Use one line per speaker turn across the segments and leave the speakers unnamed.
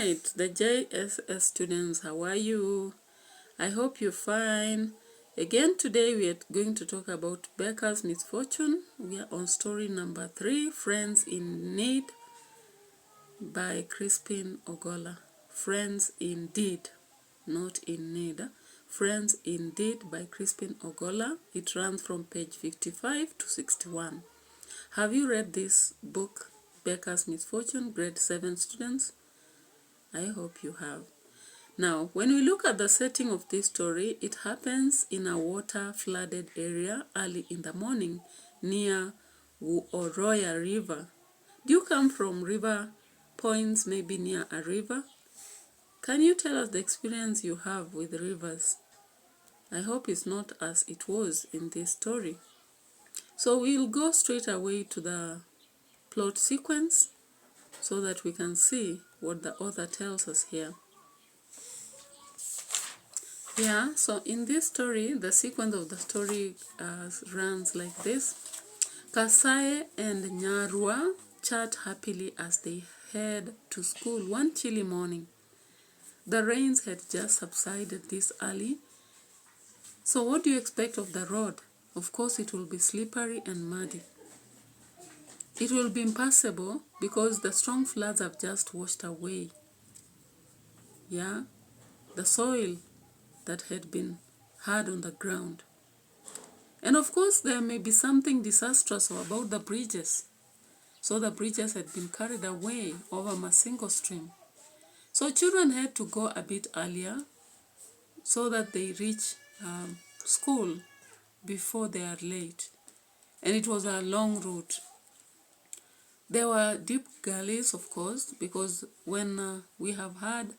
right, the JSS students, how are you? I hope you're fine. Again, today we are going to talk about Beka'S Misfortune. We are on story number 3, Friends in Need by Crispin Ogola. Friends Indeed, not in need. Friends Indeed by Crispin Ogola. It runs from page 55 to 61. Have you read this book, Beka'S Misfortune, grade 7 students? I hope you have. Now, when we look at the setting of this story, it happens in a water-flooded area early in the morning near Oroya River. Do you come from river points, maybe near a river? Can you tell us the experience you have with rivers? I hope it's not as it was in this story. So we'll go straight away to the plot sequence so that we can see what the author tells us here. Yeah, so in this story, the sequence of the story runs like this. Kasaye and Nyarwa chat happily as they head to school one chilly morning. The rains had just subsided this early. So what do you expect of the road? Of course, it will be slippery and muddy. It will be impassable because the strong floods have just washed away. Yeah, the soil that had been hard on the ground. And of course, there may be something disastrous about the bridges. So the bridges had been carried away over Masingo stream. So children had to go a bit earlier so that they reach school before they are late. And it was a long route. There were deep gullies, of course, because when we have had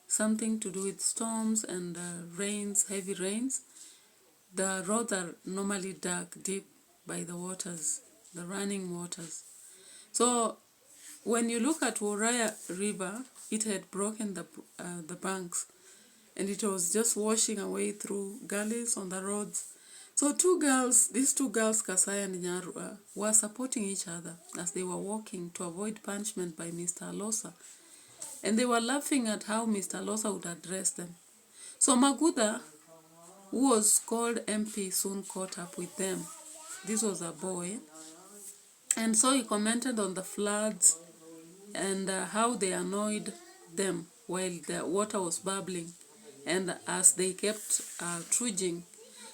something to do with storms and rains, heavy rains, the roads are normally dug deep by the waters, the running waters. So when you look at Oroya River, it had broken the banks, and it was just washing away through gullies on the roads. So these two girls, Kasaye and Nyarwa, were supporting each other as they were walking to avoid punishment by Mr. Alosa. And they were laughing at how Mr. Alosa would address them. So Magudha, who was called MP, soon caught up with them. This was a boy. And so he commented on the floods and how they annoyed them while the water was bubbling. And as they kept trudging,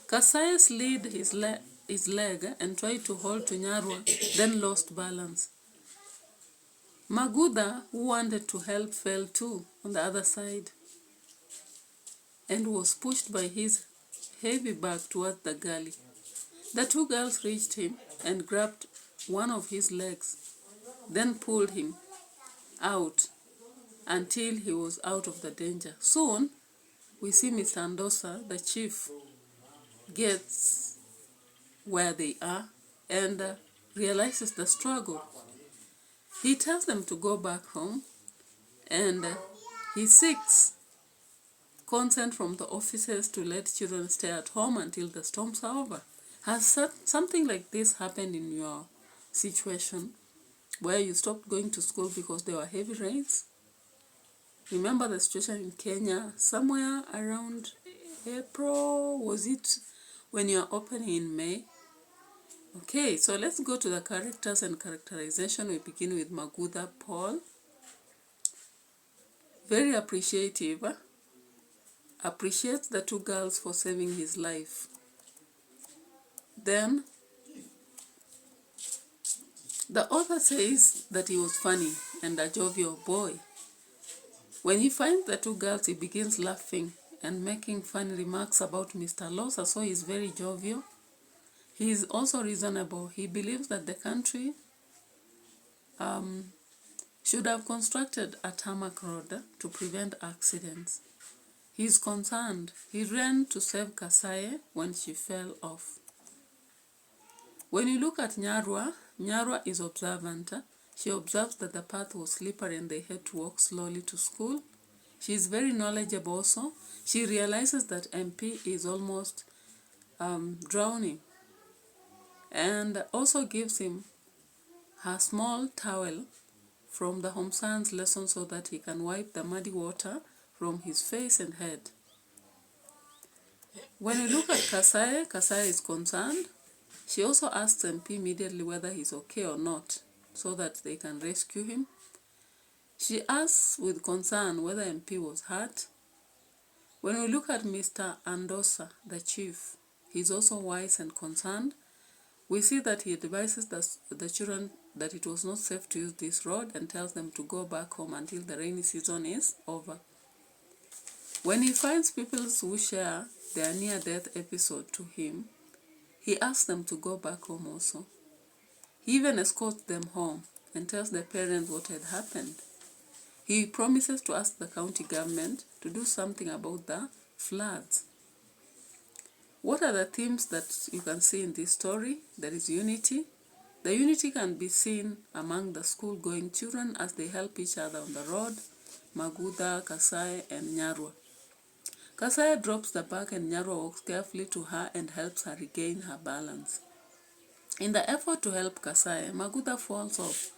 Kasaye slid his leg and tried to hold to Nyarwa, then lost balance. Magudha, who wanted to help, fell too on the other side and was pushed by his heavy bag towards the gully. The two girls reached him and grabbed one of his legs, then pulled him out until he was out of the danger. Soon, we see Mr. Andosa, the chief, gets where they are and realizes the struggle. He tells them to go back home and he seeks consent from the officers to let children stay at home until the storms are over. Has something like this happened in your situation where you stopped going to school because there were heavy rains? Remember the situation in Kenya somewhere around April? Was it when you are opening in May? Okay, so let's go to the characters and characterization. We begin with Magudha Paul. Very appreciative. Appreciates the two girls for saving his life. Then, the author says that he was funny and a jovial boy. When he finds the two girls, he begins laughing and making funny remarks about Mr. Alosa, so he's very jovial. He is also reasonable. He believes that the country should have constructed a tarmac road to prevent accidents. He is concerned. He ran to save Kasaye when she fell off. When you look at Nyarwa, Nyarwa is observant. She observes that the path was slippery and they had to walk slowly to school. She is very knowledgeable also. She realizes that MP is almost drowning and also gives him her small towel from the home science lesson so that he can wipe the muddy water from his face and head. When we look at Kasaye, Kasaye is concerned. She also asks MP immediately whether he's okay or not, so that they can rescue him. She asks with concern whether MP was hurt. When we look at Mr. Andosa, the chief, he's also wise and concerned. We see that he advises the children that it was not safe to use this road and tells them to go back home until the rainy season is over. When he finds people who share their near-death episode to him, he asks them to go back home also. He even escorts them home and tells the parents what had happened. He promises to ask the county government to do something about the floods. What are the themes that you can see in this story? There is unity. The unity can be seen among the school-going children as they help each other on the road, Maguda, Kasaye, and Nyarwa. Kasaye drops the bag and Nyarwa walks carefully to her and helps her regain her balance. In the effort to help Kasaye, Maguda falls off,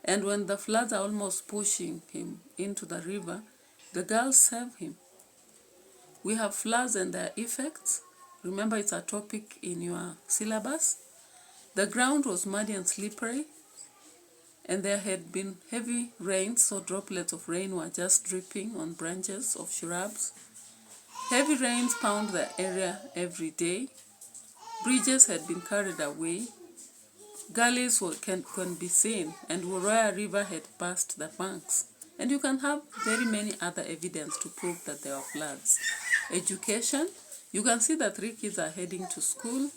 and when the floods are almost pushing him into the river, the girls save him. We have floods and their effects. Remember, it's a topic in your syllabus. The ground was muddy and slippery, and there had been heavy rain, so droplets of rain were just dripping on branches of shrubs. Heavy rains pound the area every day. Bridges had been carried away. Gullies can be seen, and Uroya River had passed the banks. And you can have very many other evidence to prove that there were floods. Education, you can see that 3 kids are heading to school,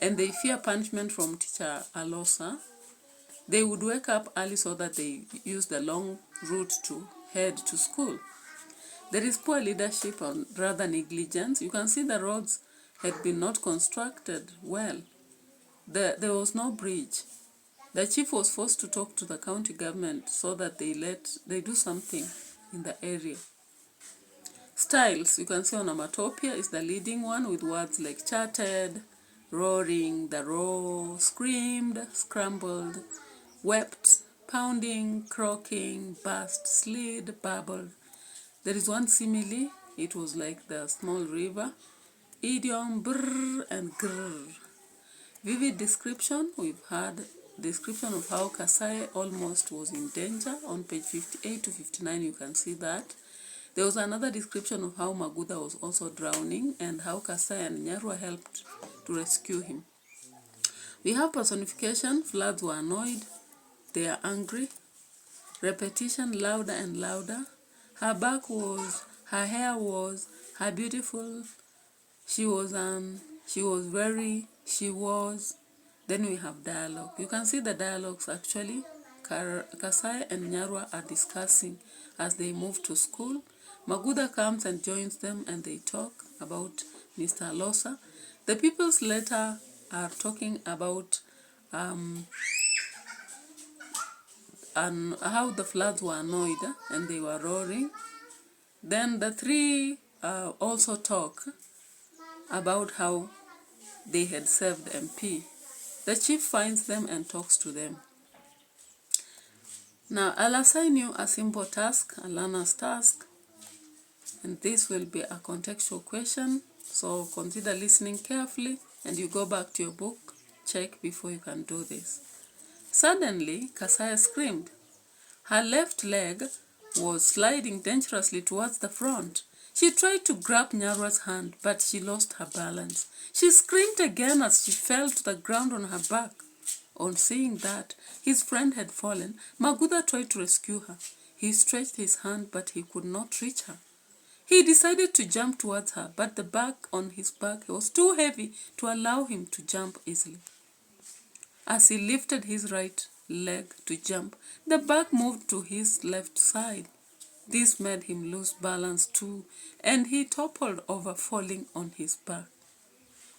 and they fear punishment from teacher Alosa. They would wake up early so that they use the long route to head to school. There is poor leadership or rather negligence. You can see the roads had been not constructed well. There was no bridge. The chief was forced to talk to the county government so that they do something in the area. Styles, you can see onomatopoeia is the leading one with words like chatted, roaring, the roar, screamed, scrambled, wept, pounding, croaking, burst, slid, bubbled. There is one simile, it was like the small river. Idiom, brr and grrr. Vivid description, we've had description of how Kasaye almost was in danger. On page 58 to 59 you can see that. There was another description of how Maguda was also drowning and how Kasaye and Nyarwa helped to rescue him. We have personification, floods were annoyed, they are angry. Repetition, louder and louder. Her back was, her hair was, her beautiful, she was. Then we have dialogue. You can see the dialogues actually. Kasaye and Nyarwa are discussing as they move to school. Maguda comes and joins them and they talk about Mr. Alosa. The people's letter are talking about and how the floods were annoyed and they were roaring. Then the 3 also talk about how they had saved MP. The chief finds them and talks to them. Now, I'll assign you a simple task, a learner's task, and this will be a contextual question. So consider listening carefully and you go back to your book, check before you can do this. Suddenly, Kasaye screamed. Her left leg was sliding dangerously towards the front. She tried to grab Nyarwa's hand, but she lost her balance. She screamed again as she fell to the ground on her back. On seeing that his friend had fallen, Maguda tried to rescue her. He stretched his hand, but he could not reach her. He decided to jump towards her, but the bag on his back was too heavy to allow him to jump easily. As he lifted his right leg to jump, the bag moved to his left side. This made him lose balance too, and he toppled over, falling on his back.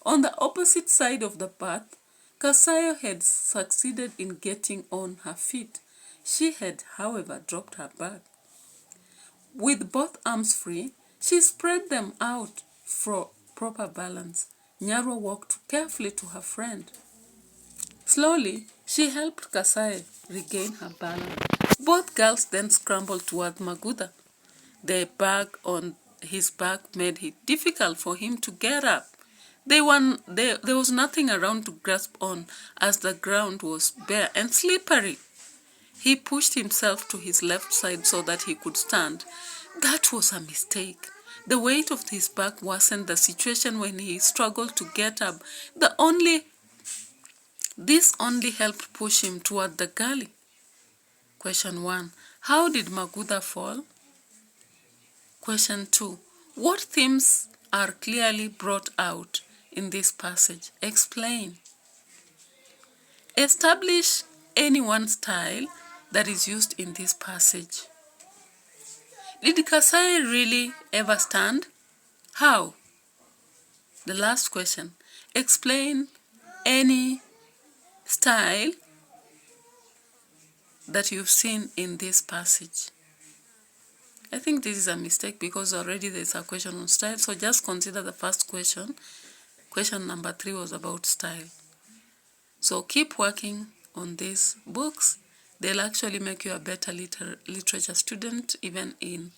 On the opposite side of the path, Kasaye had succeeded in getting on her feet. She had, however, dropped her bag. With both arms free, she spread them out for proper balance. Nyarwa walked carefully to her friend. Slowly, she helped Kasaye regain her balance. Both girls then scrambled toward Magudha. The bag on his back made it difficult for him to get up. There was nothing around to grasp on, as the ground was bare and slippery. He pushed himself to his left side so that he could stand. That was a mistake. The weight of his back worsened the situation when he struggled to get up. This only helped push him toward the gully. Question 1. How did Magudha fall? Question 2. What themes are clearly brought out in this passage? Explain. Establish any one style that is used in this passage. Did Kasai really ever stand? How? The last question. Explain any style that you've seen in this passage. I think this is a mistake because already there's a question on style, so just consider the first question. Question number 3 was about style. So keep working on these books. They'll actually make you a better literature student, even in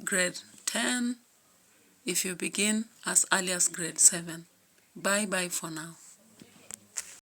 grade 10, if you begin as early as grade 7. Bye-bye for now.